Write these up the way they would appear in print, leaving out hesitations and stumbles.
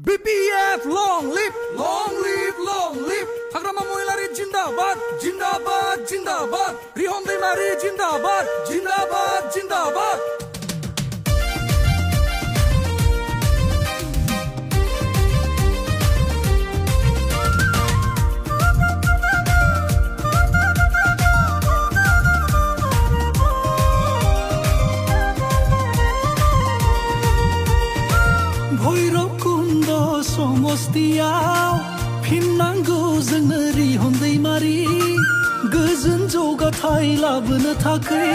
BPF long live, long live, long live. Hagrama Moilari Jindabad, Jindabad, Jindabad. Rihon Deimari Jindabad, Jindabad, Jindabad. समस्तियाव फिननांगौ जोंनो रिहन दैमारि गोजोन जौगाथाय लाबोनो थाखाय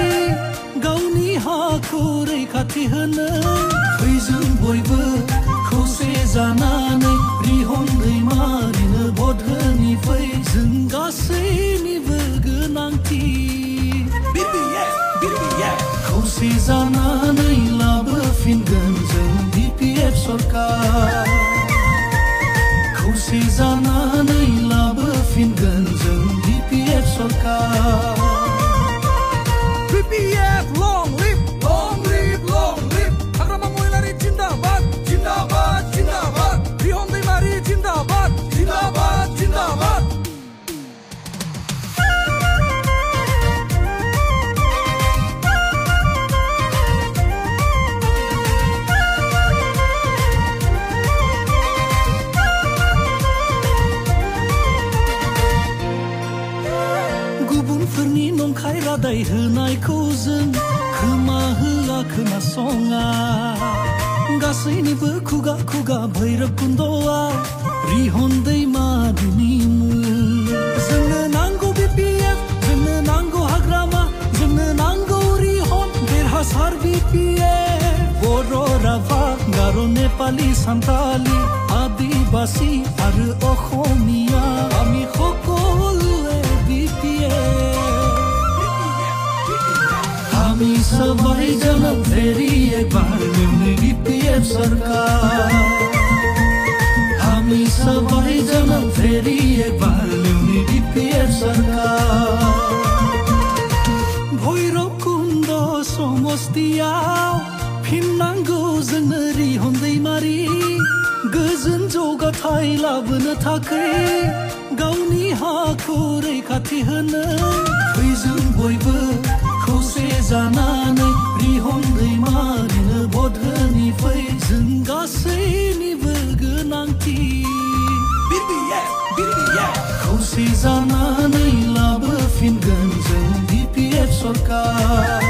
गावनि हाखौ रैखाथि होनो फै जों बयबो खौसे जानानै रिहन दैमारिनो भट होनि फै जों गासैनिबो गोनांथि खौसे जानानै लाबोफिनगोन जों BPF सरकार खौसे जानानै लाबोफिनगोन जों BPF सरकार BPF long live, long live, long live. Hagrama Moilari Jindabad, Jindabad, Jindabad. Rihon Deimari Jindabad, Jindabad, Jindabad. गुबुनफोरनि नंखाय रादाय होनायखौ जों खोमा होआ खोनासङा गासैनिबो खुगा खुगा भैरब कुन्द'आव रिहन दैमारिनि मुं जोंनो नांगौ BPF जोंनो नांगौ हाग्रामा जोंनो नांगौ रिहन देरहासार BPF बर' राभा गार' नेपाली सान्थाली आदिबासী आरो अসমীয়া আমি সকলোৱে हामी सबैजना फेरि एकबार ल्याउने BPF सरकार हामी सबैजना फेरि एकबार ल्याउने BPF सरकार भैरबकुन्द समस्तियाव फिननांगौ जोंनो रिहन दैमारि गोजोन जौगाथाय लाबोनो थाखाय गावनि हाखौ रैखाथि होनो फै जों बयबो खौसे जानानै रिहन दैमारिनो भट होनि फै जों गासैनिबो गोनांथि खौसे जानानै लाबोफिनगोन जों BPF सरकार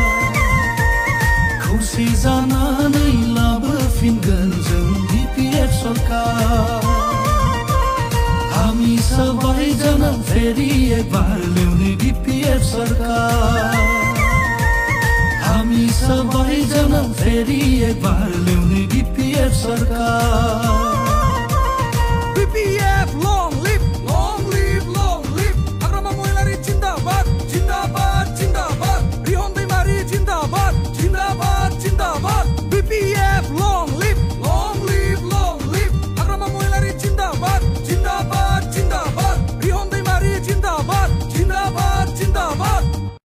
खौसे जानानै लाबोफिनगोन जों BPF सरकार हामी सबैजना फेरि एकबार ल्याउने BPF सरकार हामी सबैजना फेरि एकबार ल्याउने BPF सरकार